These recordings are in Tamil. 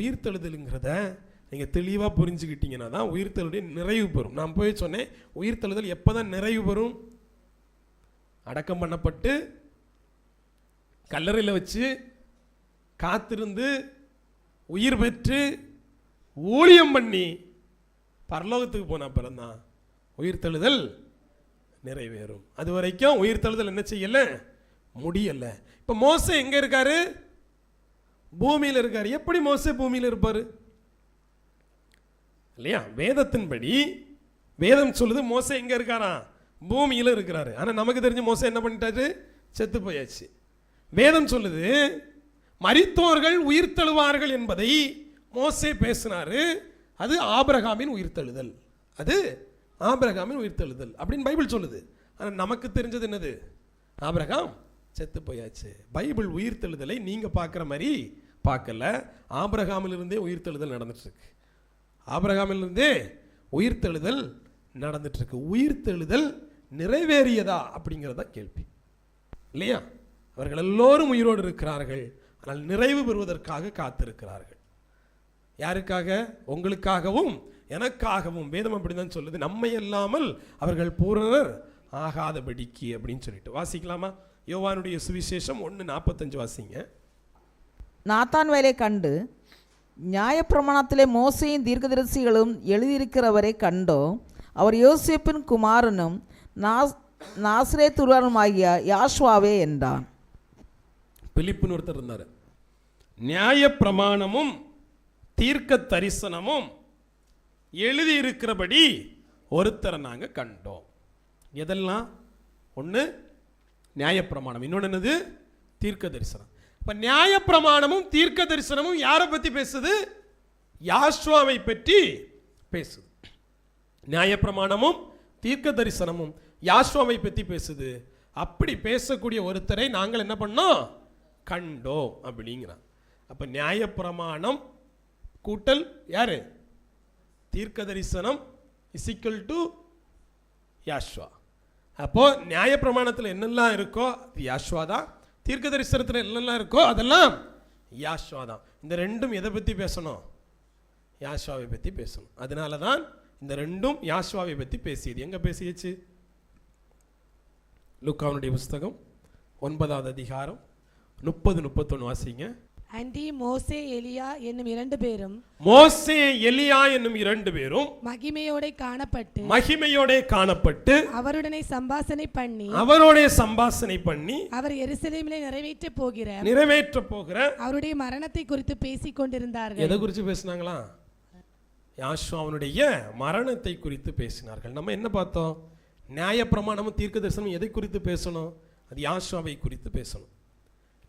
உயிர்த்தெழுதலுங்கிறத நீங்கள் தெளிவாக புரிஞ்சுக்கிட்டீங்கன்னா தான் உயிர்த்தெழுடைய நிறைவு பெறும். நான் போய் சொன்னேன், உயிர்த்தெழுதல் எப்போ தான் நிறைவு பெறும்? அடக்கம் பண்ணப்பட்டு கல்லறையில் வச்சு காத்திருந்து உயிர் பெற்று ஊழியம் பண்ணி பரலோகத்துக்கு போன பிறந்தான் உயிர்த்தெழுதல் நிறைவேறும். அது வரைக்கும் உயிர்த்தெழுதல் என்ன செய்யல, முடியல. இப்போ மோசே எங்க இருக்காரு? பூமியில் இருக்காரு. எப்படி மோசே பூமியில் இருப்பாரு இல்லையா? வேதத்தின்படி வேதம் சொல்லுது மோசே எங்க இருக்காரா? பூமியில் இருக்கிறாரு. ஆனால் நமக்கு தெரிஞ்ச மோசே என்ன பண்ணிட்டாரு? செத்து போயாச்சு. வேதம் சொல்லுது மரித்தோர்கள் உயிர்த்தெழுவார்கள் என்பதை மோசே பேசினாரு. அது ஆபிரகாமின் உயிர்த்தெழுதல், அது ஆபிரகாமின் உயிர்த்தெழுதல் அப்படின்னு பைபிள் சொல்லுது. ஆனால் நமக்கு தெரிஞ்சது என்னது? ஆபிரகாம் செத்து போயாச்சு. பைபிள் உயிர்த்தெழுதலை நீங்கள் பார்க்குற மாதிரி பார்க்கல. ஆபிரகாமிலிருந்தே உயிர்த்தெழுதல் நடந்துட்டு இருக்கு. ஆபிரகாமிலிருந்தே உயிர்த்தெழுதல் நடந்துட்டு இருக்கு. உயிர்த்தெழுதல் நிறைவேறியதா அப்படிங்கிறதா கேள்வி இல்லையா? அவர்கள் எல்லோரும் உயிரோடு இருக்கிறார்கள், ஆனால் நிறைவு பெறுவதற்காக காத்திருக்கிறார்கள். யாருக்காக? உங்களுக்காகவும் எனக்காகவும். வேதம் அப்படிதான் சொல்லுது, நம்மை இல்லாமல் அவர்கள் பூரணர் ஆகாதபடிக்கு அப்படின்னு சொல்லிட்டு. வாசிக்கலாமா? யோவானுடைய சுவிசேஷம் 1:45 வாசிங்க. நாத்தான் வேலை கண்டு நியாயப்பிரமாணத்திலே மோசையும் தீர்க்கதரிசிகளும் எழுதியிருக்கிறவரை கண்டோ, அவர் யோசேப்பின் குமாரனும் நாசரேத்துரானுமாகிய யாஷ்வாவே என்றான். பிலிப்புன்னு ஒருத்தர் இருந்தார். நியாயப்பிரமாணமும் தீர்க்க தரிசனமும் எழுதியிருக்கிறபடி ஒருத்தரை நாங்கள் கண்டோம். எதெல்லாம்? ஒன்று நியாயப்பிரமாணம், இன்னொன்று என்னது? தீர்க்க தரிசனம். இப்போ நியாயப்பிரமாணமும் தீர்க்க தரிசனமும் யாரை பற்றி பேசுது? யாஷ்வாவை பற்றி பேசுது. நியாயப்பிரமாணமும் தீர்க்க தரிசனமும் யாஷ்வாவை பற்றி பேசுது. அப்படி பேசக்கூடிய ஒருத்தரை நாங்கள் என்ன பண்ணோம்? கண்டோம் அப்படிங்கிறான். அப்போ நியாயப்பிரமாணம் கூட்டல் யாரு? தீர்க்க தரிசனம் இசிக்கல் டு யாஷ்வா. அப்போ நியாயப்பிரமாணத்தில் என்னெல்லாம் இருக்கோ அது யாஷ்வா தான். தீர்க்க தரிசனத்தில் என்னெல்லாம் இருக்கோ அதெல்லாம் யாஷ்வா தான். இந்த ரெண்டும் எதை பற்றி பேசணும்? யாஷ்வாவை பற்றி பேசணும். அதனால தான் இந்த ரெண்டும் யாஷ்வாவை பற்றி பேசியது. எங்கே பேசியச்சு? லூக்காவுடைய புஸ்தகம் 9வது அதிகாரம் 30-31 வாசிங்க. அண்டி மோசே எலியா என்னும் 2 பேரும் மகிமையோட காணப்பட்டு அவருடனே சம்பாஷணை பண்ணி அவர் எருசலேமிலே நிறைவேற்ற போகிற அவருடைய மரணத்தை குறித்து பேசிக் கொண்டிருந்தார்கள். எதை குறித்து பேசினாங்களா? யாஷ்வாவுடைய மரணத்தை குறித்து பேசினார்கள். நம்ம என்ன பார்த்தோம்? நியாயப்பிரமாணமும் தீர்க்க தரிசனமும் எதை குறித்து பேசணும்? அது யாஷ்வாவை குறித்து பேசணும்.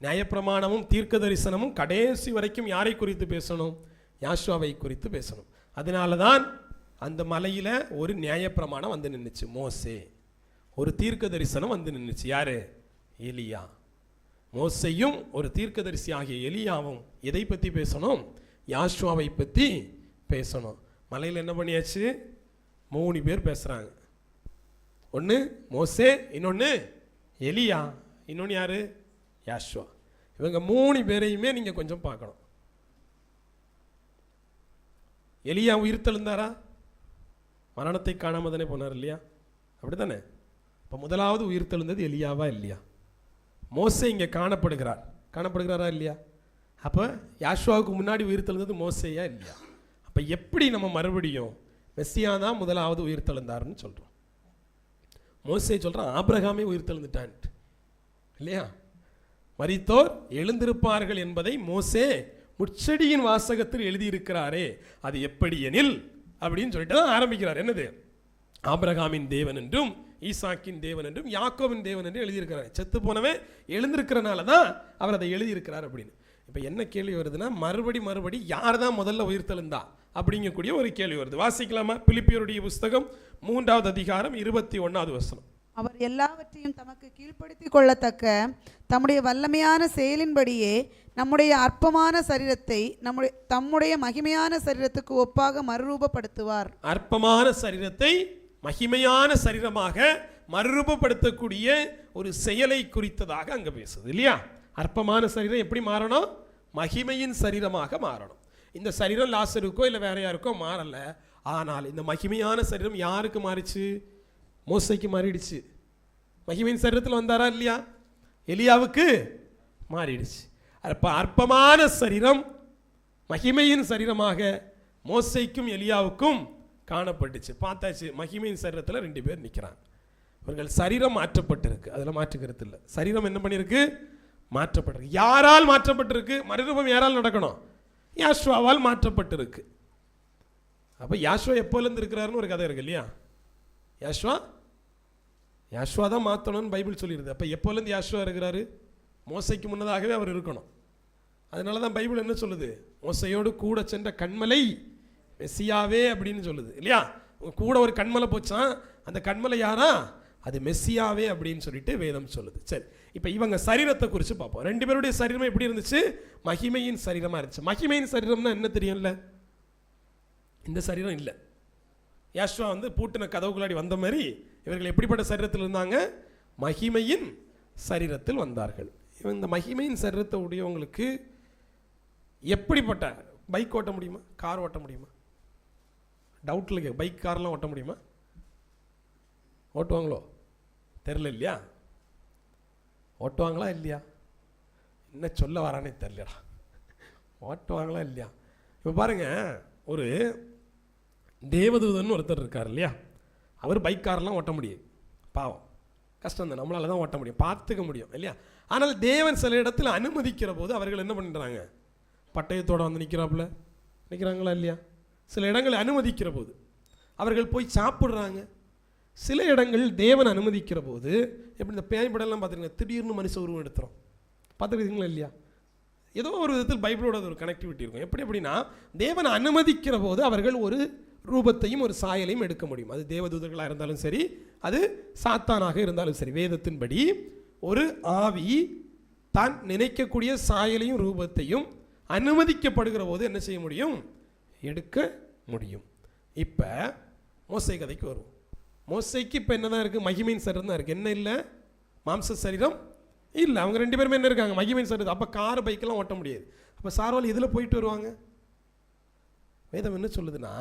நியாயப்பிரமாணமும் தீர்க்க தரிசனமும் கடைசி வரைக்கும் யாரை குறித்து பேசணும்? யாஷ்வாவை குறித்து பேசணும். அதனால தான் அந்த மலையில் ஒரு நியாயப்பிரமாணம் வந்து நின்றுச்சு, மோசே. ஒரு தீர்க்க தரிசனம் வந்து நின்றுச்சு, யாரு? எலியா. மோசையும் ஒரு தீர்க்கதரிசி ஆகிய எலியாவும் எதை பற்றி பேசணும்? யாஷ்வாவை பற்றி பேசணும். மலையில் என்ன பண்ணியாச்சு? 3 பேர் பேசுகிறாங்க. ஒன்று மோசே, இன்னொன்று எலியா, இன்னொன்று யாரு? யாஷ்வா. இவங்க 3 பேரையுமே நீங்கள் கொஞ்சம் பார்க்கணும். எலியா உயிர்த்தெழுந்தாரா? மரணத்தை காணாம தானே போனார் இல்லையா? அப்படி தானே? இப்போ முதலாவது உயிர்த்தெழுந்தது எலியாவா இல்லையா? மோசே இங்கே காணப்படுகிறாரா இல்லையா? அப்போ யாஷ்வாவுக்கு முன்னாடி உயிர்த்தெழுந்தது மோசேயா இல்லையா? அப்போ எப்படி நம்ம மறுபடியும் மெஸ்ஸியா தான் முதலாவது உயிர்த்தெழுந்தாருன்னு சொல்கிறோம்? மோசே சொல்கிறான் ஆபிரகாமே உயிர்த்தெழுந்துட்டான் இல்லையா? மரித்தோர் எழுந்திருப்பார்கள் என்பதை மோசே முச்செடியின் வாசகத்தில் எழுதியிருக்கிறாரே, அது எப்படி எனில் அப்படின்னு சொல்லிட்டு தான் ஆரம்பிக்கிறார். என்னது? ஆபிரகாமின் தேவன் என்றும் ஈசாக்கின் தேவன் என்றும் யாக்கோவின் தேவன் என்றும் எழுதியிருக்கிறார். செத்து போனவே எழுந்திருக்கிறனால தான் அவர் அதை எழுதியிருக்கிறார் அப்படின்னு. இப்போ என்ன கேள்வி வருதுன்னா, மறுபடி யார் தான் முதல்ல உயிர்த்தெழுந்தா அப்படிங்கக்கூடிய ஒரு கேள்வி வருது. வாசிக்கலாமா? பிலிப்பியருடைய புஸ்தகம் 3வது அதிகாரம் 21வது வசனம். அவர் எல்லாவற்றையும் தமக்கு கீழ்ப்படுத்திக் கொள்ளத்தக்க தம்முடைய வல்லமையான செயலின்படியே நம்முடைய அற்பமான சரீரத்தை தம்முடைய மகிமையான சரீரத்துக்கு ஒப்பாக மறுரூபப்படுத்துவார். அற்பமான சரீரத்தை மகிமையான சரீரமாக மறுரூபப்படுத்தக்கூடிய ஒரு செயலை குறித்ததாக அங்க பேசுது இல்லையா? அற்பமான சரீரம் எப்படி மாறணும்? மகிமையின் சரீரமாக மாறணும். இந்த சரீரம் லாசருக்கோ இல்லை வேற யாருக்கோ மாறலை. ஆனால் இந்த மகிமையான சரீரம் யாருக்கு மாறிச்சு? மோசைக்கு மாறிடுச்சு. மகிமையின் சரீரத்தில் வந்தாரா இல்லையா? எலியாவுக்கு மாறிடுச்சு. அப்போ அற்பமான சரீரம் மகிமையின் சரீரமாக மோசைக்கும் எலியாவுக்கும் காணப்பட்டுச்சு. பார்த்தாச்சு, மகிமையின் சரீரத்தில் 2 பேர் நிற்கிறாங்க. இவர்கள் சரீரம் மாற்றப்பட்டிருக்கு, அதில் மாற்றுக்கிறது இல்லை. சரீரம் என்ன பண்ணியிருக்கு? மாற்றப்பட்டிருக்கு. யாரால் மாற்றப்பட்டிருக்கு? மறுரூபம் யாரால் நடக்கணும்? யாஷ்வாவால் மாற்றப்பட்டிருக்கு. அப்போ யாஷ்வா எப்போலேருந்து இருக்கிறாருன்னு ஒரு கதை இருக்கு இல்லையா? யாஷ்வா தான் மாற்றணும்னு பைபிள் சொல்லிடுது. அப்போ எப்போலேருந்து யாஷ்வா இருக்கிறாரு? மோசைக்கு முன்னதாகவே அவர் இருக்கணும். அதனால தான் பைபிள் என்ன சொல்லுது? மோசையோடு கூட சென்ற கண்மலை மெஸ்ஸியாவே அப்படின்னு சொல்லுது இல்லையா? கூட ஒரு கண்மலை போச்சான், அந்த கண்மலை யாரா? அது மெஸ்ஸியாவே அப்படின்னு சொல்லிட்டு வேதம் சொல்லுது. சரி, இப்போ இவங்க சரீரத்தை குறித்து பார்ப்போம். 2 பேருடைய சரீரம் எப்படி இருந்துச்சு? மகிமையின் சரீரமாக இருந்துச்சு. மகிமையின் சரீரம்னா என்ன தெரியும்ல? இந்த சரீரம் இல்லை. யாஷ்வா பூட்டின கதவுக்குள்ளாடி வந்த மாதிரி இவர்கள் எப்படிப்பட்ட சரீரத்தில் இருந்தாங்க? மகிமையின் சரீரத்தில் வந்தார்கள். இந்த மகிமையின் சரீரத்தை உடையவங்களுக்கு எப்படிப்பட்ட பைக் ஓட்ட முடியுமா? கார் ஓட்ட முடியுமா? டவுட்டில் பைக் கார்லாம் ஓட்ட முடியுமா? ஓட்டுவாங்களோ? தெரில இல்லையா? ஓட்டுவாங்களா இல்லையா? என்ன சொல்ல வரானே தெரியலடா. ஓட்டுவாங்களா இல்லையா? இப்போ பாருங்க, ஒரு தேவதூதன் ஒருத்தர் இருக்கார் இல்லையா? அவர் பைக் கார்லாம் ஓட்ட முடியும். பாவம், கஷ்டம் தான், நம்மளால தான் ஓட்ட முடியும், பார்த்துக்க முடியும் இல்லையா? ஆனால் தேவன் சில இடத்துல அனுமதிக்கிற போது அவர்கள் என்ன பண்ணுறாங்க? பட்டயத்தோடு நிற்கிறாங்களா இல்லையா? சில இடங்களை அனுமதிக்கிற போது அவர்கள் போய் சாப்பிட்றாங்க. சில இடங்கள் தேவன் அனுமதிக்கிற போது, எப்படி இந்த பேய் படம்லாம் பார்த்துருங்க, திடீர்னு மனுஷ உருவம் எடுத்துரும். பார்த்துருக்கீங்களா இல்லையா? ஏதோ ஒரு விதத்தில் பைபிளோட ஒரு கனெக்டிவிட்டி இருக்கும். எப்படின்னா தேவன் அனுமதிக்கிற போது அவர்கள் ஒரு ரூபத்தையும் ஒரு சாயலையும் எடுக்க முடியும். அது தேவதூதர்களாக இருந்தாலும் சரி, அது சாத்தானாக இருந்தாலும் சரி. வேதத்தின்படி ஒரு ஆவி தான் நினைக்கக்கூடிய சாயலையும் ரூபத்தையும் அனுமதிக்கப்படுகிற போது என்ன செய்ய முடியும்? எடுக்க முடியும். இப்போ மோசை கதைக்கு வருவோம். மோசைக்கு இப்போ என்ன தான் இருக்குது? மகிமையின் சரீரம் தான் இருக்குது. என்ன இல்லை? மாம்ச சரீரம் இல்லை. அவங்க 2 பேருமே என்ன இருக்காங்க? மகிமையின் சரீரம். அப்போ கார் பைக்கெல்லாம் ஓட்ட முடியாது. அப்போ சார்வால் இதில் போயிட்டு வருவாங்க. வேதம் என்ன சொல்லுதுன்னா,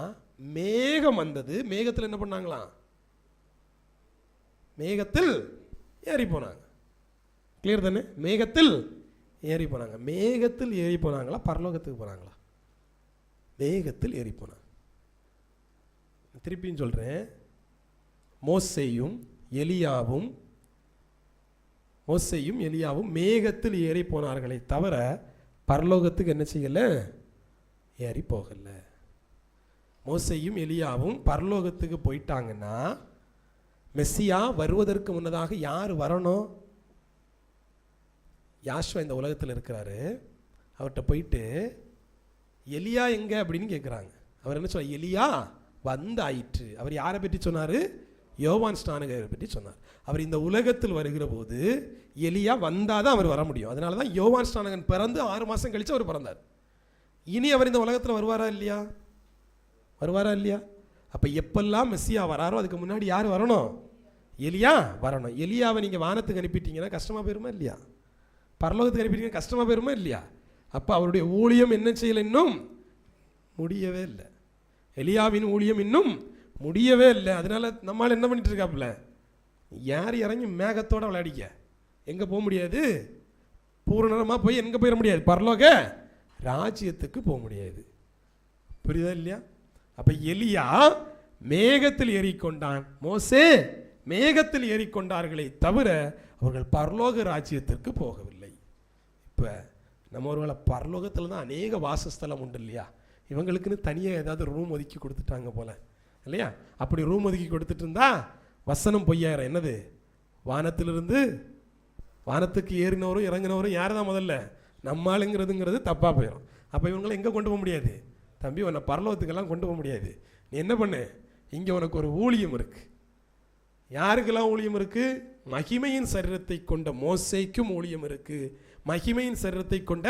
மேகம் வந்தது, மேகத்தில் என்ன பண்ணாங்களாம்? மேகத்தில் ஏறி போனாங்க. கிளியர் தானே? மேகத்தில் ஏறி போனாங்க. மேகத்தில் ஏறி போனாங்களா? பரலோகத்துக்கு போனாங்களா? மேகத்தில் ஏறி போனாங்க. திருப்பியும் சொல்கிறேன், மோசேயும் எலியாவும் மேகத்தில் ஏறி போனார்களே தவிர பரலோகத்துக்கு என்ன செய்யலை? ஏறி போகலை. மோசேயும் எலியாவும் பரலோகத்துக்கு போயிட்டாங்கன்னா மெஸ்ஸியா வருவதற்கு முன்னதாக யார் வரணும்? யாஷ்வா இந்த உலகத்தில் இருக்கிறாரு. அவர்கிட்ட போயிட்டு எலியா எங்க அப்படின்னு கேட்குறாங்க. அவர் என்ன சொல்ல? எலியா வந்தாயிற்று. அவர் யாரை பற்றி சொன்னார்? யோவான் ஸ்நானகரை பற்றி சொன்னார். அவர் இந்த உலகத்தில் வருகிற போது எலியா வந்தால் தான் அவர் வர முடியும். அதனால தான் யோவான் ஸ்நானகன் பிறந்து 6 மாதம் கழித்து அவர் பிறந்தார். இனி அவர் இந்த உலகத்தில் வருவாரா இல்லையா? அப்போ எப்பெல்லாம் மெஸ்ஸியா வராரோ அதுக்கு முன்னாடி யார் வரணும்? எலியா வரணும். எலியாவை நீங்கள் வானத்துக்கு அனுப்பிட்டீங்கன்னா கஷ்டமாக போயிருமா இல்லையா? பரலோகத்துக்கு அனுப்பிட்டீங்கன்னா கஷ்டமாக போயிருமா இல்லையா? அப்போ அவருடைய ஊழியம் என்ன செய்யலை? இன்னும் முடியவே இல்லை. எலியாவின் ஊழியம் இன்னும் முடியவே இல்லை. அதனால நம்மளால் என்ன பண்ணிட்டு இருக்காப்புல? யார் இறங்கி மேகத்தோட விளையாடிக்க எங்கே போக முடியாது? பூரணமாக போய் எங்கே போயிட முடியாது? பரலோக ராஜ்யத்துக்கு போக முடியாது. புரியுதா இல்லையா? அப்போ எலியா மேகத்தில் ஏறிக்கொண்டான், மோசே மேகத்தில் ஏறிக்கொண்டார்களே தவிர அவர்கள் பரலோக ராஜ்யத்திற்கு போகவில்லை. இப்போ நம்ம ஒருவேளை பரலோகத்தில் தான் அநேக வாசஸ்தலம் உண்டு இல்லையா? இவங்களுக்குன்னு தனியாக ஏதாவது ரூம் ஒதுக்கி கொடுத்துட்டாங்க போல இல்லையா? அப்படி ரூம் ஒதுக்கி கொடுத்துட்டு இருந்தா வசனம் பொய்யாயிரம். என்னது? வானத்துக்கு ஏறினவரும் இறங்கினவரும் யார் தான்? முதல்ல நம்மளுங்கிறதுங்கிறது தப்பாக போயிடும். அப்போ இவங்களை எங்கே கொண்டு போக முடியாது? தம்பி, உன்னை பரலோகத்துக்கெல்லாம் கொண்டு போக முடியாது. நீ என்ன பண்ணு, இங்கே உனக்கு ஒரு ஊழியம் இருக்குது. யாருக்கெல்லாம் ஊழியம் இருக்குது? மகிமையின் சரீரத்தை கொண்ட மோசேக்கும் ஊழியம் இருக்குது, மகிமையின் சரீரத்தை கொண்ட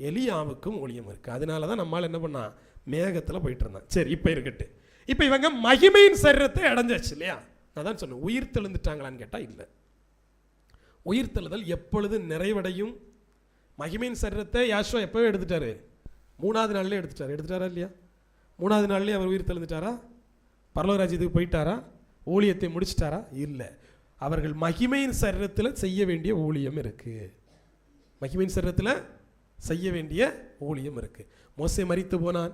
எலியாவுக்கும் ஊழியம் இருக்குது. அதனால தான் நம்மால் என்ன பண்ணா? மேகத்தில் போயிட்டு இருந்தான். சரி, இப்போ இருக்கட்டு. இப்போ இவங்க மகிமையின் சரீரத்தை அடைஞ்சாச்சு இல்லையா? நான் தான் சொன்னேன், உயிர் தெழுந்துட்டாங்களான்னு கேட்டால் இல்லை. உயிர் தெழுதல் எப்பொழுது நிறைவடையும்? மகிமையின் சரீரத்தை யாஷ்வா எப்போவே எடுத்துட்டாரு? 3வது நாள்லேயே எடுத்துட்டாரா இல்லையா? 3வது நாள்லேயே அவர் உயிர் தெழுந்துட்டாரா? பரலோக ராஜ்யத்துக்கு போயிட்டாரா? ஊழியத்தை முடிச்சிட்டாரா? இல்லை. அவர்கள் மகிமையின் சரீரத்தில் செய்ய வேண்டிய ஊழியம் இருக்கு. மகிமையின் சரீரத்தில் செய்ய வேண்டிய ஊழியம் இருக்கு. மோசே மரித்து போனான்,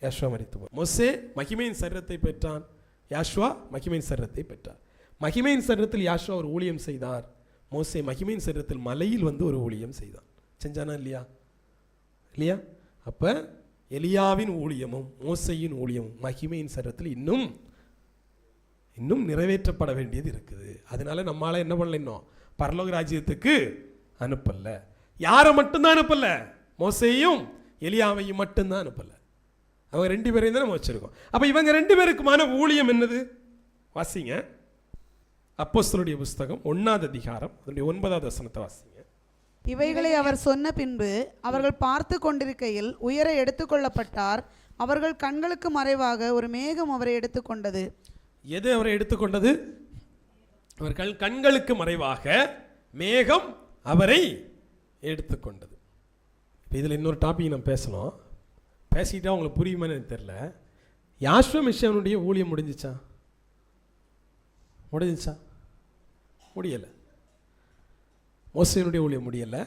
யாஷ்வா மரித்து போனான். மோசே மகிமையின் சரீரத்தை பெற்றான், யாஷ்வா மகிமையின் சரீரத்தை பெற்றார். மகிமையின் சரீரத்தில் யாஷ்வா ஒரு ஊழியம் செய்தார். மோசே மகிமையின் சரீரத்தில் மலையில் வந்து ஒரு ஊழியம் செய்தான். செஞ்சானா இல்லையா? இல்லையா? அப்ப எலியாவின் ஊழியமும் மோசையின் ஊழியமும் மகிமையின் சரீரத்தில் இன்னும் நிறைவேற்றப்பட வேண்டியது இருக்குது. அதனால நம்மளால என்ன பண்ணல, இன்னும் பரலோக ராஜ்யத்துக்கு அனுப்பல. யாரை மட்டும்தான் அனுப்பல? மோசையும் எலியாவையும் மட்டும்தான் அனுப்பல. அவங்க 2 பேரையும் தான் நம்ம வச்சிருக்கோம். அப்ப இவங்க 2 பேருக்குமான ஊழியம் என்னது? வாசிங்க அப்போஸ்தலருடைய புஸ்தகம் 1வது அதிகாரம் அதனுடைய 9வது வசனத்தை வாசிங்க. இவைகளை அவர் சொன்ன பின்பு அவர்கள் பார்த்து கொண்டிருக்கையில் உயர எடுத்துக்கொள்ளப்பட்டார். அவர்கள் கண்களுக்கு மறைவாக ஒரு மேகம் அவரை எடுத்துக்கொண்டது. எது அவரை எடுத்துக்கொண்டது? அவர்கள் கண்களுக்கு மறைவாக மேகம் அவரை எடுத்துக்கொண்டது. இதில் இன்னொரு டாபிக் நம்ம பேசணும். பேசிக்கிட்டா உங்களுக்கு புரியுமான்னு எனக்கு தெரியல. யாஷ்வா மிஷனுடைய ஊழியம் முடிஞ்சிச்சா? முடியலை. மோசேனுடைய ஊழியம் முடியலை,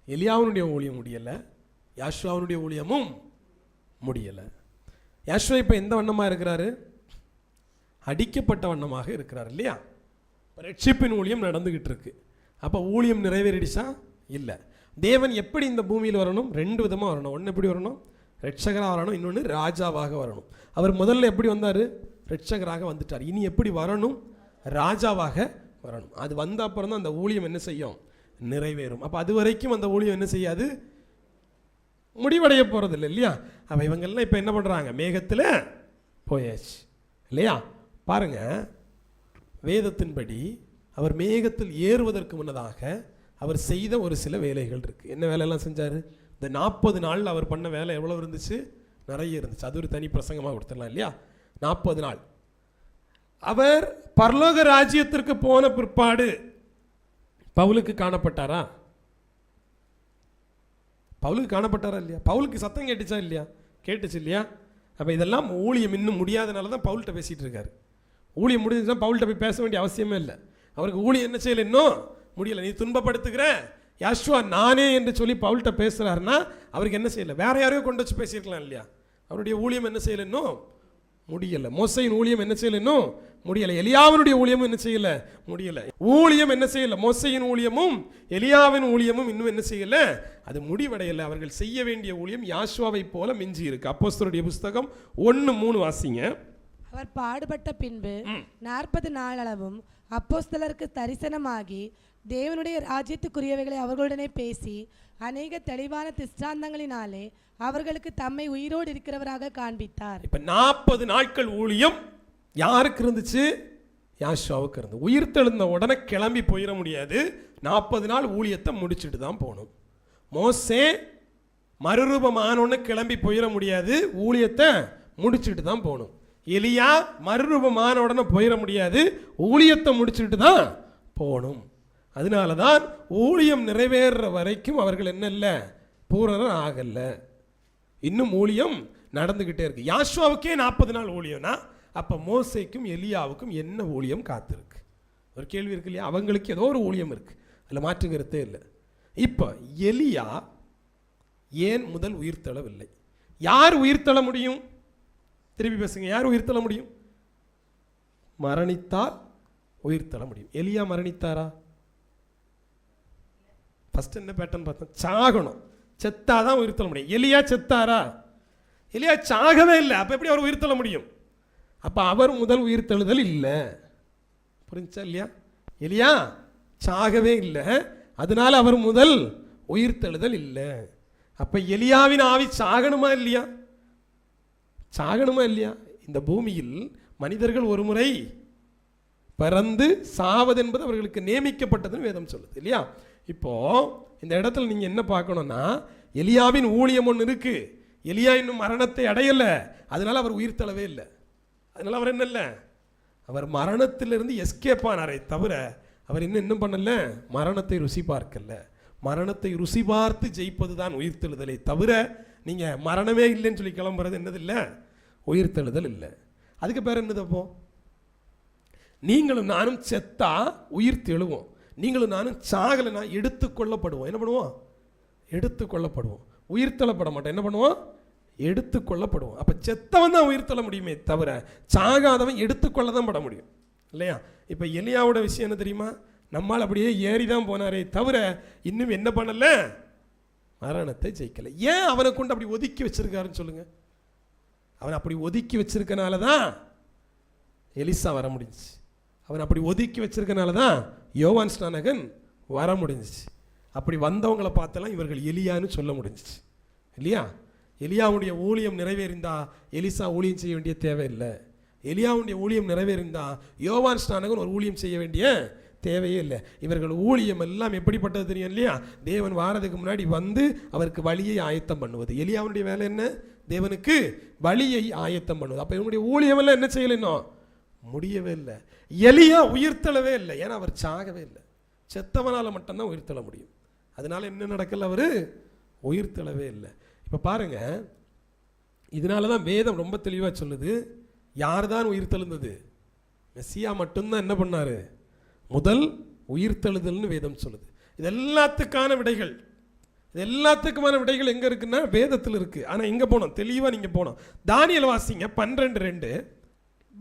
எலியாவினுடைய ஊழியம் முடியலை, யாஷ்வாவுடைய ஊழியமும் முடியலை. யாஷ்வா இப்போ எந்த வண்ணமாக இருக்கிறாரு? அடிக்கப்பட்ட வண்ணமாக இருக்கிறார் இல்லையா? ரட்சிப்பின் ஊழியம் நடந்துகிட்டு இருக்கு. அப்போ ஊழியம் நிறைவேறிடுச்சா? இல்லை. தேவன் எப்படி இந்த பூமியில் வரணும்? 2 விதமாக வரணும். ஒன்று எப்படி வரணும்? ரட்சகராக வரணும், இன்னொன்று ராஜாவாக வரணும். அவர் முதல்ல எப்படி வந்தார்? ரட்சகராக வந்துட்டார். இனி எப்படி வரணும்? ராஜாவாக வரணும். அது வந்த அப்புறம் தான் அந்த ஊழியம் என்ன செய்யும்? நிறைவேறும். அப்போ அது வரைக்கும் அந்த ஊழியம் என்ன செய்யாது? முடிவடைய போகிறதில்லை இல்லையா? அப்போ இவங்கெல்லாம் இப்போ என்ன பண்ணுறாங்க? மேகத்தில் போயாச்சு இல்லையா? பாருங்க, வேதத்தின்படி அவர் மேகத்தில் ஏறுவதற்கு முன்னதாக அவர் செய்த ஒரு சில வேலைகள் இருக்கு. என்ன வேலையெல்லாம் செஞ்சார்? இந்த 40 நாள் அவர் பண்ண வேலை எவ்வளோ இருந்துச்சு? நிறைய இருந்துச்சு. அது ஒரு தனி பிரசங்கமாக கொடுத்துடலாம் இல்லையா? 40 நாள் அவர் பரலோக ராஜ்யத்திற்கு போன பிற்பாடு பவுலுக்கு காணப்பட்டாரா? பவுலுக்கு காணப்பட்டாரா இல்லையா? பவுலுக்கு சத்தம் கேட்டுச்சா இல்லையா? கேட்டுச்சு இல்லையா? அப்போ இதெல்லாம் ஊழியம் இன்னும் முடியாதனால தான் பவுல்கிட்ட பேசிகிட்டு இருக்காரு. ஊழியம் முடிஞ்சுன்னா பவுல்கிட்ட போய் பேச வேண்டிய அவசியமே இல்லை. அவருக்கு ஊழியம் என்ன செய்யலை? இன்னும் முடியலை. நீ துன்பப்படுத்துகிற யாஷ்வா நானே என்று சொல்லி பவுல்கிட்ட பேசுகிறாருன்னா அவருக்கு என்ன செய்யலை? வேற யாரையோ கொண்டு வச்சு பேசியிருக்கலாம் இல்லையா? அவருடைய ஊழியம் என்ன செய்யலை? இன்னும் முடியலை. மோசையின் ஊழியம் என்ன செய்யலை? இன்னும் முடியலை. எலியாவினுடைய ஊழியமும் என்ன செய்யலை? முடியலை. ஊழியம் என்ன செய்யலை? மோசையின் ஊழியமும் எலியாவின் ஊழியமும் இன்னும் என்ன செய்யலை? அது முடிவடையலை. அவர்கள் செய்ய வேண்டிய ஊழியம் யாஷ்வாவை போல மிஞ்சி இருக்கு. அப்போஸ்தலருடைய புஸ்தகம் 1:3 வாசிங்க. அவர் பாடுபட்ட பின்பு 40 நாளளவும் அப்போஸ்தலருக்கு தரிசனமாகி தேவனுடைய ராஜ்யத்துக்குரியவைகளை அவர்களுடனே பேசி அநேக தெளிவான திஷ்டாந்தங்களினாலே அவர்களுக்கு தம்மை உயிரோடு இருக்கிறவராக காண்பித்தார். இப்ப 40 நாட்கள் ஊழியம் யாருக்கு இருந்துச்சு? யாஷ்வாவுக்கு இருந்து. உயிர் தெழுந்த உடனே கிளம்பி போயிட முடியாது. 40 நாள் ஊழியத்தை முடிச்சுட்டு தான் போகணும். மோசே மறுரூபமானோன்னு கிளம்பி போயிட முடியாது, ஊழியத்தை முடிச்சுட்டு தான் போகணும். எலியா மறுரூபமான உடனே போயிட முடியாது, ஊழியத்தை முடிச்சுட்டு தான் போகணும். அதனால தான் ஊழியம் நிறைவேற வரைக்கும் அவர்கள் என்ன இல்லை? பூரணர் ஆகல. இன்னும் ஊழியம் நடந்துகிட்டே இருக்கு. யாஷ்வாவுக்கே 40 நாள் ஊழியம்னா அப்ப மோசேக்கும் எலியாவுக்கும் என்ன ஊழியம் காத்திருக்கு? ஒரு கேள்வி இருக்கு இல்லையா? அவங்களுக்கு ஏதோ ஒரு ஊழியம் இருக்கு, அதில் மாற்றுங்கிறதே இல்லை. இப்போ எலியா ஏன் முதல் உயிர் தள்ளவில்லை? யார் உயிர் தள்ள முடியும்? திருப்பி பேசுங்க. யார் உயிர் தள்ள முடியும்? மரணித்தால் உயிர் தள்ள முடியும். எலியா மரணித்தாரா? ஃபர்ஸ்ட் என்ன பேட்டர்ன் பார்த்தோம்? சாகணும், செத்தாதான் உயிர் தள்ள முடியும். எலியா செத்தாரா? எலியா சாகவே இல்லை. அப்ப எப்படி அவர் உயிர் தள்ள முடியும்? அப்ப அவர் முதல் உயிர் தழுதல் இல்லை. புரிஞ்சா இல்லையா? எலியா சாகவே இல்லை, அதனால அவர் முதல் உயிர் தழுதல் இல்லை. அப்ப எலியாவின் ஆவி சாகணுமா இல்லையா? சாகணுமா இல்லையா? இந்த பூமியில் மனிதர்கள் ஒரு முறை பிறந்து சாவது என்பது அவர்களுக்கு நியமிக்கப்பட்டதுன்னு வேதம் சொல்லுது இல்லையா? இப்போ இந்த இடத்துல நீங்க என்ன பார்க்கணும்னா, எலியாவின் ஊழியம் ஒன்று இருக்கு. எலியா இன்னும் மரணத்தை அடையல, அதனால அவர் உயிர் தள்ளவே இல்லை. அதனால அவர் என்ன இல்லை? அவர் மரணத்திலிருந்து எஸ்கேப் ஆனாரே தவிர அவர் இன்னும் பண்ணல, மரணத்தை ருசி பார்க்கல. மரணத்தை ருசி பார்த்து ஜெயிப்பது தான் உயிர் தெழுதலை தவிர நீங்கள் மரணமே இல்லைன்னு சொல்லி கிளம்புறது என்னது இல்லை, உயிர்த்தெழுதல் இல்லை. அதுக்கு பேர் என்னது? அப்போ நீங்களும் நானும் செத்தா உயிர் தெழுவோம், நீங்களும் நானும் சாகலைன்னா எடுத்துக்கொள்ளப்படுவோம். என்ன பண்ணுவோம்? எடுத்துக்கொள்ளப்படுவோம். உயிர்த்தெழப்பட மாட்டோம். என்ன பண்ணுவோம்? எடுத்துக்கொள்ளப்படுவோம். அப்போ செத்தவன் தான் உயிர்த்தெழ முடியுமே தவிர சாகாதவன் எடுத்துக்கொள்ள தான் பட முடியும் இல்லையா? இப்போ எலியாவோட விஷயம் என்ன தெரியுமா? நம்மால் அப்படியே ஏறி தான் போனாரே தவிர இன்னும் என்ன பண்ணல? மரணத்தை ஜெயிக்கலை. ஏன் அவனை கொண்டு அப்படி ஒதுக்கி வச்சிருக்காருன்னு சொல்லுங்க. அவன் அப்படி ஒதுக்கி வச்சிருக்கனால தான் எலிசா வர முடிஞ்சிச்சு. அவன் அப்படி ஒதுக்கி வச்சிருக்கனால தான் யோவான் ஸ்நானகன் வர முடிஞ்சிச்சு. அப்படி வந்தவங்களை பார்த்தெல்லாம் இவர்கள் எலியான்னு சொல்ல முடிஞ்சிச்சு இல்லையா? எலியாவுடைய ஊழியம் நிறைவேறிந்தா எலிசா ஊழியம் செய்ய வேண்டிய தேவையில்லை. எலியாவுடைய ஊழியம் நிறைவேறிந்தா யோவான் ஸ்நானகன் ஒரு ஊழியம் செய்ய வேண்டிய தேவையே இல்லை. இவர்கள் ஊழியம் எல்லாம் எப்படிப்பட்டது தெரியும் இல்லையா? தேவன் வாரதுக்கு முன்னாடி வந்து அவருக்கு வழியை ஆயத்தம் பண்ணுவது. எலியாவுடைய வேலை என்ன? தேவனுக்கு வழியை ஆயத்தம் பண்ணுவது. அப்போ இவனுடைய ஊழியம் எல்லாம் என்ன செய்யலைன்னோ முடியவே இல்லை. எலியா உயிர்த்தெழவே இல்லை. ஏன்னா அவர் சாகவே இல்லை. செத்தவனால் மட்டும்தான் உயிர்த்தெழ முடியும். அதனால என்ன நடக்கல? அவர் உயிர்த்தெழவே இல்லை. இப்போ பாருங்க, இதனால தான் வேதம் ரொம்ப தெளிவாக சொல்லுது, யார் தான் உயிர்த்தெழுந்தது? மெசியா மட்டும்தான் என்ன பண்ணாரு? முதல் உயிர்த்தெழுதல்னு வேதம் சொல்லுது. இது எல்லாத்துக்கான விடைகள், இது எல்லாத்துக்குமான விடைகள் எங்கே இருக்குன்னா வேதத்தில் இருக்குது. ஆனால் எங்கே போனோம்? தெளிவாக நீங்கள் போனோம். தானியேல் வாசிங்க 12:2.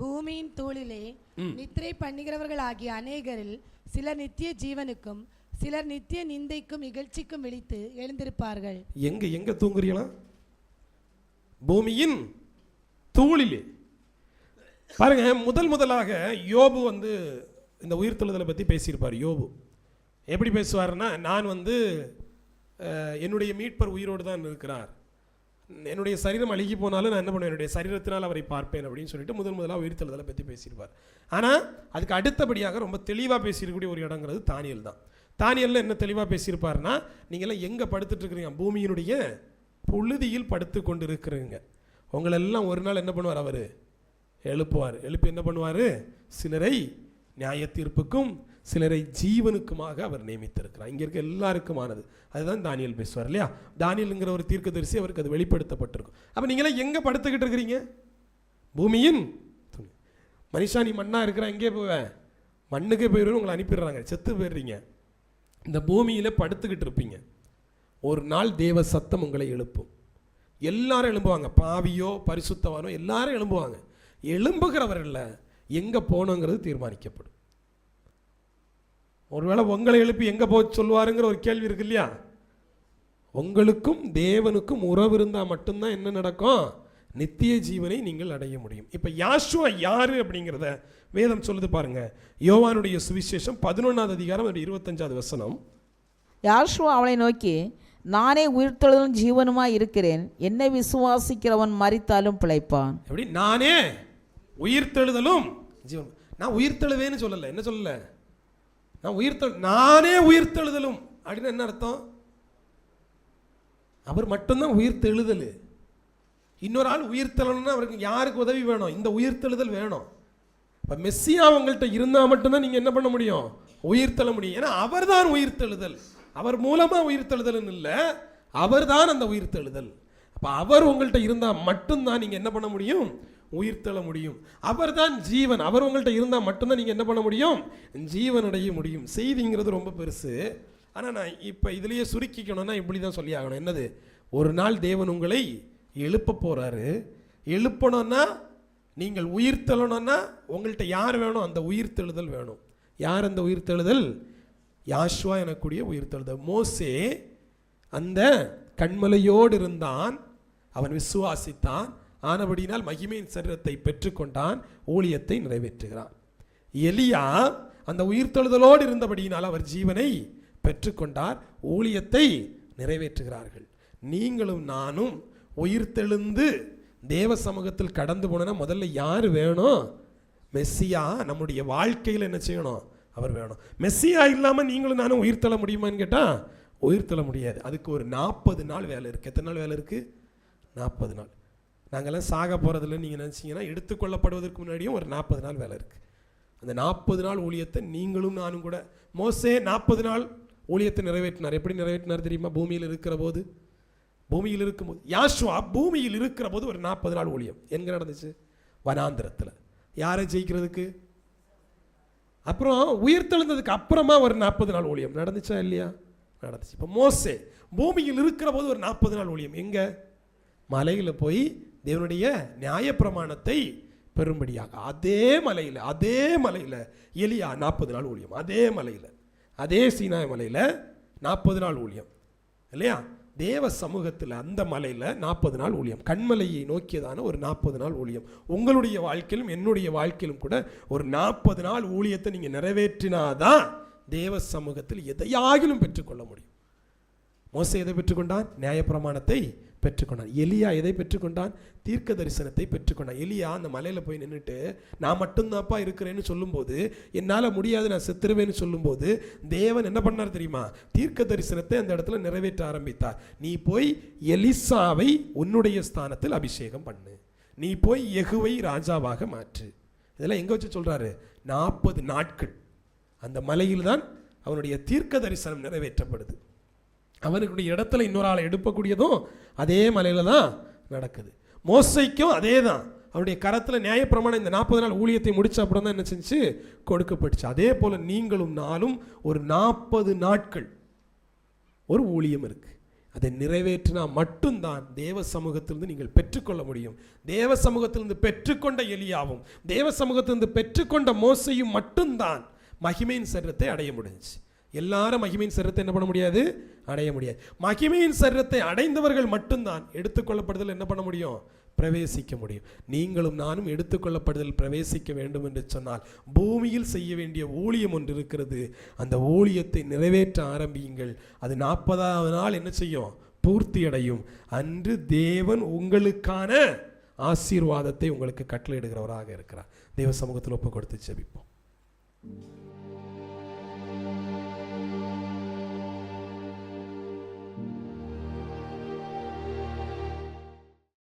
பூமியின் தூளிலே நித்திரை பண்ணுகிறவர்கள் ஆகிய அநேகரில் சிலர் நித்திய ஜீவனுக்கும் சிலர் நித்திய நிந்தைக்கும் இகழ்ச்சிக்கும் விழித்து எழுந்திருப்பார்கள். எங்க தூங்குறீங்களா? பூமியின் தூளிலே. பாருங்க, முதலாக யோபு வந்து இந்த உயிர்த்தெழுதலை பற்றி பேசியிருப்பார். யோபு எப்படி பேசுவார்னா, நான் வந்து என்னுடைய மீட்பர் உயிரோடு தான் இருக்கிறார், என்னுடைய சரீரம் அழுகி போனாலும் நான் என்ன பண்ணுவேன், என்னுடைய சரீரத்தினால் அவரை பார்ப்பேன் அப்படின்னு சொல்லிட்டு முதலாக உயிர்த்தெழுதலை பற்றி பேசியிருப்பார். ஆனால் அதுக்கு அடுத்தபடியாக ரொம்ப தெளிவாக பேசியிருக்கக்கூடிய ஒரு இடங்கிறது தானியேல் தான். தானியேலில் என்ன தெளிவாக பேசியிருப்பார்னா, நீங்களாம் எங்கே படுத்துட்டு இருக்கிறீங்க? பூமியினுடைய புழுதியில் படுத்து கொண்டு இருக்கிறீங்க. உங்களெல்லாம் ஒரு நாள் என்ன பண்ணுவார்? அவர் எழுப்புவார். எழுப்பி என்ன பண்ணுவார்? சிலரை நியாய தீர்ப்புக்கும் சிலரை ஜீவனுக்குமாக அவர் நியமித்திருக்கிறார். இங்கே இருக்க எல்லாருக்குமானது. அதுதான் தானியேல் பேசுவார் இல்லையா? தானியேலுங்கிற ஒரு தீர்க்கதரிசி, அவருக்கு அது வெளிப்படுத்தப்பட்டிருக்கும். அப்போ நீங்களாம் எங்கே படுத்துக்கிட்டு இருக்கிறீங்க? பூமியின் மனுஷா, நீ மண்ணா இருக்கிற எங்கே போவேன்? மண்ணுக்கே போயிடுவேன். உங்களை அனுப்பிடுறாங்க, செத்து போயிடுறீங்க. இந்த பூமியில் படுத்துக்கிட்டு இருப்பீங்க. ஒரு நாள் தேவ சத்தம் உங்களை எழுப்பும். எல்லாரும் எழும்புவாங்க, பாவியோ பரிசுத்தவானோ எல்லாரும் எழும்புவாங்க. எழும்புகிறவர்கள் எங்கே போகணுங்கிறது தீர்மானிக்கப்படும். ஒருவேளை உங்களை எழுப்பி எங்கே போக சொல்லுவாருங்கிற ஒரு கேள்வி இருக்கு இல்லையா? உங்களுக்கும் தேவனுக்கும் உறவு இருந்தால் மட்டும்தான் என்ன நடக்கும்? நித்திய ஜீவனை நீங்கள் அடைய முடியும். இப்போ யாஷுவா யாரு அப்படிங்கிறத வேதம் சொல்லுது பாருங்க. யோவானுடைய சுவிசேஷம் 11ஆம் அதிகாரம் 25ஆவது வசனம். யாஷுவா அவளை நோக்கி, நானே உயிர்த்தெழுதலும் ஜீவனுமாய் இருக்கிறேன், என்னை விசுவாசிக்கிறவன் மரித்தாலும் பிழைப்பான். எப்படி? நானே உயிர்த்தெழுதலும் ஜீவன். நான் உயிர்த்தெழுவேன்னு சொல்லலை. என்ன சொல்லலை? நானே உயிர்த்தெழுதலும் அப்படின்னு என்ன அர்த்தம்? அவர் மட்டும்தான் உயிர்த்தெழுதல். இன்னொரு ஆள் உயிர்த்தெழணும்னா அவருக்கு யாருக்கு உதவி வேணும்? இந்த உயிர்த்தெழுதல் வேணும். இப்போ மெஸ்ஸியா உங்கள்கிட்ட இருந்தால் மட்டும்தான் நீங்கள் என்ன பண்ண முடியும்? உயிர்த்தெழ முடியும். ஏன்னா அவர் தான் உயிர்த்தெழுதல். அவர் மூலமாக உயிர்த்தெழுதல்னு இல்லை, அவர் தான் அந்த உயிர்த்தெழுதல். அப்போ அவர் உங்கள்கிட்ட இருந்தால் மட்டும்தான் நீங்கள் என்ன பண்ண முடியும்? உயிர்த்தெழ முடியும். அவர் தான் ஜீவன். அவர் உங்கள்கிட்ட இருந்தால் மட்டும்தான் நீங்கள் என்ன பண்ண முடியும்? ஜீவன் அடைய முடியும். செய்திங்கிறது ரொம்ப பெருசு. ஆனால் நான் இப்போ இதுலேயே சுருக்கிக்கணும்னா இப்படி தான் சொல்லி ஆகணும். என்னது? ஒரு நாள் தேவன் உங்களை எழுப்ப போகிறாரு. எழுப்பணும்னா, நீங்கள் உயிர்த்தெழணும்னா உங்கள்கிட்ட யார் வேணும்? அந்த உயிர்த்தெழுதல் வேணும். யார் அந்த உயிர்த்தெழுதல்? யாஷுவா எனக்கூடிய உயிர்த்தெழுதல். மோசே அந்த கண்மலையோடு இருந்தான், அவன் விசுவாசித்தான், ஆனபடினால் மகிமையின் சரீரத்தை பெற்றுக்கொண்டான், ஊழியத்தை நிறைவேற்றுகிறான். எலியா அந்த உயிர்த்தெழுதலோடு இருந்தபடியினால் அவர் ஜீவனை பெற்றுக்கொண்டார், ஊழியத்தை நிறைவேற்றுகிறார்கள். நீங்களும் நானும் உயிர்த்தெழுந்து தேவ சமூகத்தில் கடந்து போனா முதல்ல யார் வேணும்? மெஸ்ஸியா நம்முடைய வாழ்க்கையில் என்ன செய்யணும்? அவர் வேணும். மெஸ்ஸியா இல்லாமல் நீங்களும் நானும் உயிர்த்தெழ முடியுமான்னு கேட்டால் உயிர்த்தெழ முடியாது. அதுக்கு ஒரு 40 நாள் வேலை இருக்குது. எத்தனை நாள் வேலை இருக்குது? 40 நாள். நாங்கள்லாம் சாக போகிறதில்ல நீங்கள் நினச்சிங்கன்னா, எடுத்துக்கொள்ளப்படுவதற்கு முன்னாடியும் ஒரு 40 நாள் வேலை இருக்குது. அந்த 40 நாள் ஊழியத்தை நீங்களும் நானும் கூட. மோசே 40 நாள் ஊழியத்தை நிறைவேற்றினார். எப்படி நிறைவேற்றினார் தெரியுமா? பூமியில் இருக்கிற போது பூமியில் இருக்கும்போது, யாஷுவா பூமியில் இருக்கிற போது ஒரு 40 நாள் ஊழியம் எங்க நடந்துச்சு? வனாந்திரத்தில். யாரை ஜெயிக்கிறதுக்கு? அப்புறம் உயிர்த்தெழுந்ததுக்கு அப்புறமா ஒரு 40 நாள் ஊழியம் நடந்துச்சா இல்லையா? நடந்துச்சு. இப்போ மோசே பூமியில் இருக்கிற போது ஒரு 40 நாள் ஊழியம் எங்க? மலையில் போய் தேவனுடைய நியாயப்பிரமாணத்தை பெரும்படியாக அதே மலையில் எலியா 40 நாள் ஊழியம், அதே மலையில், அதே சீனாய் மலையில் 40 நாள் ஊழியம் இல்லையா? தேவ சமூகத்தில் அந்த மலையில் 40 நாள் ஊழியம், கண்மலையை நோக்கியதான ஒரு 40 நாள் ஊழியம். உங்களுடைய வாழ்க்கையிலும் என்னுடைய வாழ்க்கையிலும் கூட ஒரு 40 நாள் ஊழியத்தை நீங்கள் நிறைவேற்றினாதான் தேவ சமூகத்தில் எதையாகிலும் பெற்றுக்கொள்ள முடியும். மோசே எதை பெற்றுக்கொண்டான்? நியாயப்பிரமாணத்தை பெற்றுக்கொண்டான். எலியா எதை பெற்றுக்கொண்டான்? தீர்க்க தரிசனத்தை பெற்றுக்கொண்டான். எலியா அந்த மலையில் போய் நின்றுட்டு நான் மட்டும்தான்ப்பா இருக்கிறேன்னு சொல்லும்போது, என்னால் முடியாது நான் செத்துருவேன்னு சொல்லும்போது தேவன் என்ன பண்ணார் தெரியுமா? தீர்க்க தரிசனத்தை அந்த இடத்துல நிறைவேற்ற ஆரம்பித்தார். நீ போய் எலிசாவை உன்னுடைய ஸ்தானத்தில் அபிஷேகம் பண்ணு, நீ போய் யெகூவை ராஜாவாக மாற்று. இதெல்லாம் எங்கே வச்சு சொல்கிறாரு? 40 நாட்கள் அந்த மலையில் தான் அவனுடைய தீர்க்க தரிசனம் நிறைவேற்றப்படுது. அவனுடைய இடத்துல இன்னொரு ஆளை எடுப்பக்கூடியதும் அதே மலையில் தான் நடக்குது. மோசைக்கும் அதே தான். அவருடைய கரத்தில் நியாயப்பிரமாணம் இந்த 40 நாள் ஊழியத்தை முடிச்ச அப்புறம் தான் என்ன செஞ்சு கொடுக்கப்பட்டுச்சு. அதே போல் நீங்களும் நானும் ஒரு 40 நாட்கள் ஒரு ஊழியம் இருக்கு. அதை நிறைவேற்றினா மட்டும்தான் தேவ சமூகத்திலிருந்து நீங்கள் பெற்றுக்கொள்ள முடியும். தேவ சமூகத்திலிருந்து பெற்றுக்கொண்ட எலியாவும் தேவ சமூகத்திலிருந்து பெற்றுக்கொண்ட மோசையும் மட்டும்தான் மகிமையின் சரீரத்தை அடைய முடிஞ்சுச்சு. எல்லாரும் மகிமையின் சரீரத்தை என்ன பண்ண முடியாது? அடைய முடியாது. மகிமையின் சரீரத்தை அடைந்தவர்கள் மட்டும்தான் எடுத்துக்கொள்ளப்படுதல் என்ன பண்ண முடியும்? பிரவேசிக்க முடியும். நீங்களும் நானும் எடுத்துக்கொள்ளப்படுதல் பிரவேசிக்க வேண்டும் என்று சொன்னால் பூமியில் செய்ய வேண்டிய ஊழியம் ஒன்று இருக்கிறது. அந்த ஊழியத்தை நிறைவேற்ற ஆரம்பியுங்கள். அது 40வது நாள் என்ன செய்யும்? பூர்த்தி அடையும். அன்று தேவன் உங்களுக்கான ஆசீர்வாதத்தை உங்களுக்கு கட்டளையிடுகிறவராக இருக்கிறார். தேவ சமூகத்தில் ஒப்பு கொடுத்து ஜெபிப்போம்.